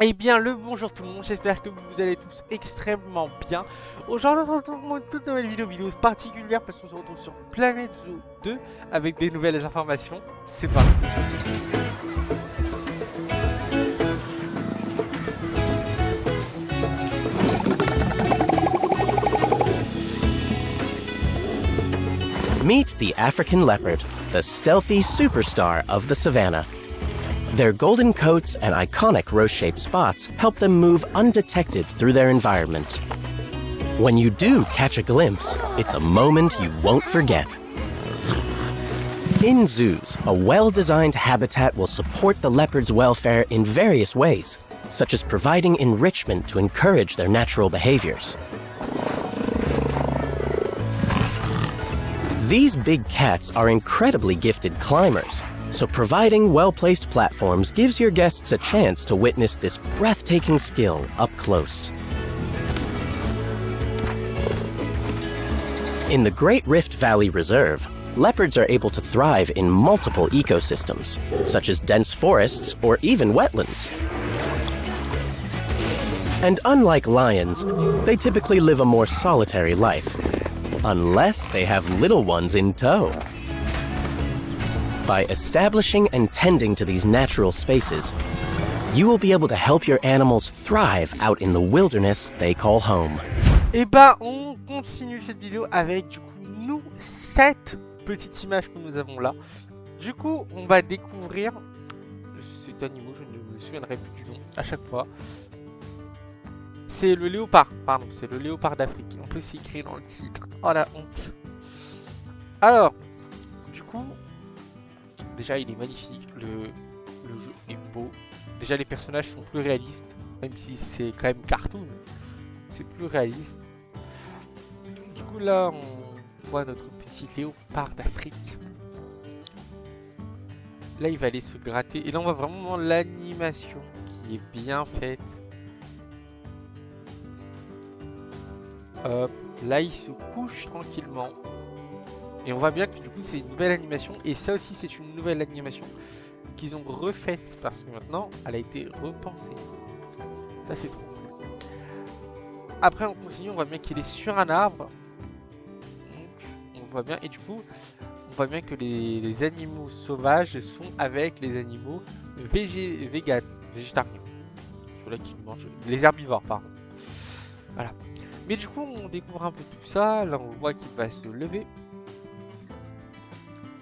Eh bien, le bonjour tout le monde, j'espère que vous allez tous extrêmement bien. Aujourd'hui, on se retrouve pour une toute nouvelle vidéo particulière parce qu'on se retrouve sur Planet Zoo 2 avec des nouvelles informations. C'est parti. Meet the African leopard, the stealthy superstar of the savannah. Their golden coats and iconic rose-shaped spots help them move undetected through their environment. When you do catch a glimpse, it's a moment you won't forget. In zoos, a well-designed habitat will support the leopard's welfare in various ways, such as providing enrichment to encourage their natural behaviors. These big cats are incredibly gifted climbers, so providing well-placed platforms gives your guests a chance to witness this breathtaking skill up close. In the Great Rift Valley Reserve, leopards are able to thrive in multiple ecosystems, such as dense forests or even wetlands. And unlike lions, they typically live a more solitary life, unless they have little ones in tow. By establishing and tending to these natural spaces, you will be able to help your animals thrive out in the wilderness they call home. Et bah, on continue cette vidéo avec du coup nous 7 petites images que nous avons là. Du coup, on va découvrir cet animal, je ne me souviendrai plus du nom à chaque fois. C'est le léopard, pardon, c'est le léopard d'Afrique. On peut s'écrire dans le titre. Oh la honte. Alors, du coup, déjà il est magnifique, le jeu est beau. Déjà les personnages sont plus réalistes, même si c'est quand même cartoon. C'est plus réaliste. Du coup là, on voit notre petit léopard d'Afrique. Là, il va aller se gratter. Et là, on voit vraiment l'animation qui est bien faite. Hop, là il se couche tranquillement. Et on voit bien que du coup c'est une nouvelle animation. Et ça aussi c'est une nouvelle animation qu'ils ont refaite. Parce que maintenant elle a été repensée. Ça c'est trop cool. Après on continue, on voit bien qu'il est sur un arbre. Donc on voit bien. Et du coup on voit bien que les animaux sauvages sont avec les animaux végétariens. Ceux-là qui mangent. Les herbivores pardon. Voilà. Mais du coup, on découvre un peu tout ça. Là, on voit qu'il va se lever.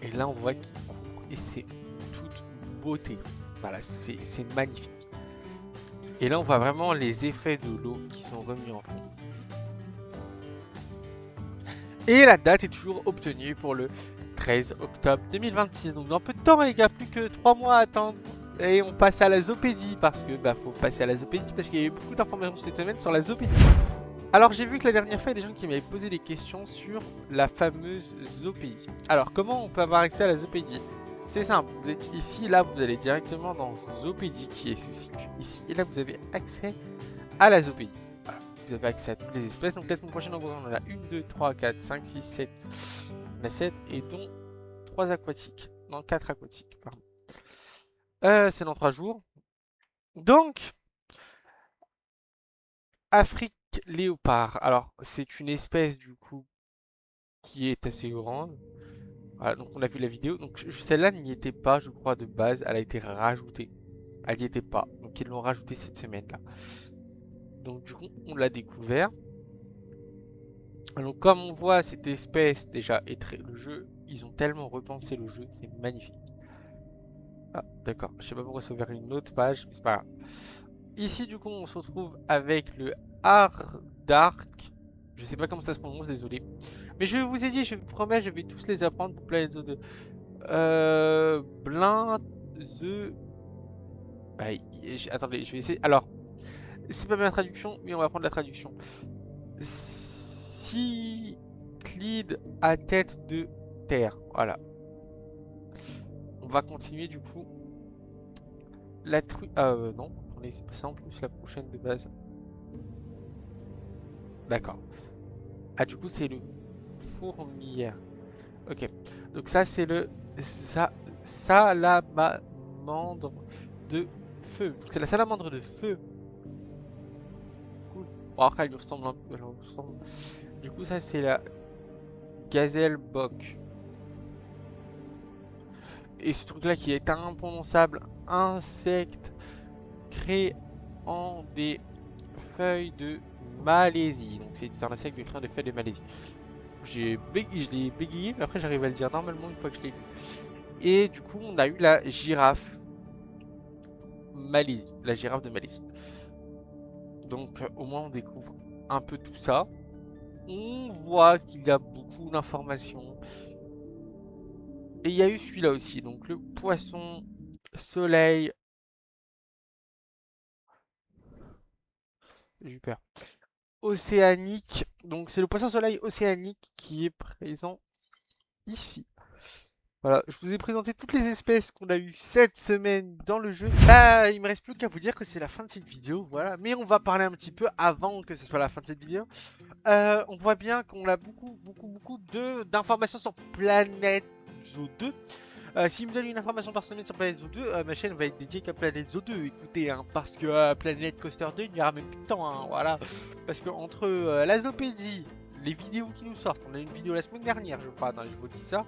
Et là, on voit qu'il court. Et c'est toute beauté. Voilà, c'est magnifique. Et là, on voit vraiment les effets de l'eau qui sont remis en fond. Et la date est toujours obtenue pour le 13 octobre 2026. Donc, dans peu de temps, les gars, plus que 3 mois à attendre. Et on passe à la zoopédie. Parce que, faut passer à la zoopédie. Parce qu'il y a eu beaucoup d'informations cette semaine sur la zoopédie. Alors j'ai vu que la dernière fois, il y a des gens qui m'avaient posé des questions sur la fameuse zoopédie. Alors comment on peut avoir accès à la zoopédie? C'est simple, vous êtes ici, là vous allez directement dans zoopédie qui se situe ici. Et là vous avez accès à la zoopédie. Voilà, vous avez accès à toutes les espèces. Donc la semaine prochaine on en a 1, 2, 3, 4, 5, 6, 7. On a 7 et dont 3 aquatiques. Non, 4 aquatiques, pardon. C'est dans 3 jours. Donc, Afrique léopard. Alors, c'est une espèce du coup qui est assez grande. Voilà, donc on a vu la vidéo. Donc celle-là n'y était pas, je crois, de base. Elle a été rajoutée. Elle n'y était pas. Donc ils l'ont rajoutée cette semaine-là. Donc du coup, on l'a découvert. Donc comme on voit, cette espèce déjà est très... Le jeu, ils ont tellement repensé le jeu, c'est magnifique. Ah, d'accord. Je sais pas pourquoi ça a ouvert une autre page, mais c'est pas grave. Ici, du coup, on se retrouve avec le Dark. Je sais pas comment ça se prononce, désolé. Mais je vous ai dit, je vous promets, je vais tous les apprendre pour Planet Zoo 2. Blind the... Bah, attendez, je vais essayer. Alors, c'est pas bien la traduction, mais on va prendre la traduction. Cyclide à tête de terre. Voilà. On va continuer, du coup. La truie... non. C'est pas ça en plus, la prochaine de base. D'accord. Ah, du coup, c'est le fourmilière. Ok. Donc ça, c'est le salamandre de feu. C'est la salamandre de feu. Cool. Bon, après, elle lui ressemble un peu. Elle lui ressemble. Du coup, ça, c'est la gazelle boc. Et ce truc-là qui est imprononçable, insecte créant des feuilles de Malaisie. Donc, c'est un insecte créant des feuilles de Malaisie. Je l'ai bégayé, mais après, j'arrive à le dire normalement une fois que je l'ai lu. Et du coup, on a eu la girafe Malaisie, la girafe de Malaisie. Donc, au moins, on découvre un peu tout ça. On voit qu'il y a beaucoup d'informations. Et il y a eu celui-là aussi, donc le poisson soleil. J'ai peur. Océanique. Donc, c'est le poisson soleil océanique qui est présent ici. Voilà, je vous ai présenté toutes les espèces qu'on a eues cette semaine dans le jeu. Bah, il me reste plus qu'à vous dire que c'est la fin de cette vidéo, voilà. Mais on va parler un petit peu avant que ce soit la fin de cette vidéo. On voit bien qu'on a beaucoup d'informations sur Planète Zoo 2. S'il me donne une information par semaine sur Planète Zoo 2, ma chaîne va être dédiée qu'à Planète Zoo 2. Écoutez, hein, parce que Planète Coaster 2, il n'y aura même plus de temps, hein, voilà. Parce que entre la Zoopédie, les vidéos qui nous sortent, on a une vidéo la semaine dernière, je crois, non, je vous dis ça.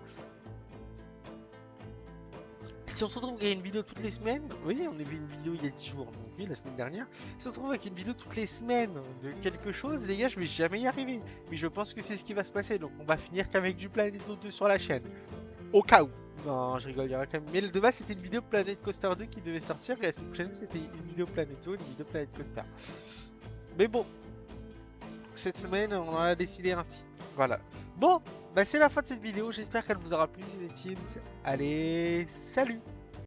Si on se retrouve avec une vidéo toutes les semaines, vous voyez, on a vu une vidéo il y a 10 jours, donc oui, la semaine dernière. Si on se retrouve avec une vidéo toutes les semaines de quelque chose, les gars, je vais jamais y arriver. Mais je pense que c'est ce qui va se passer, donc on va finir qu'avec du Planète Zoo 2 sur la chaîne. Au cas où. Non, je rigole, il y aura quand même. Mais de base, c'était une vidéo Planète Coaster 2 qui devait sortir, et la semaine prochaine, c'était une vidéo Planète Zoo, une vidéo Planète Coaster. Mais bon, cette semaine, on en a décidé ainsi. Voilà. Bon, bah c'est la fin de cette vidéo. J'espère qu'elle vous aura plu, les teams. Allez, salut!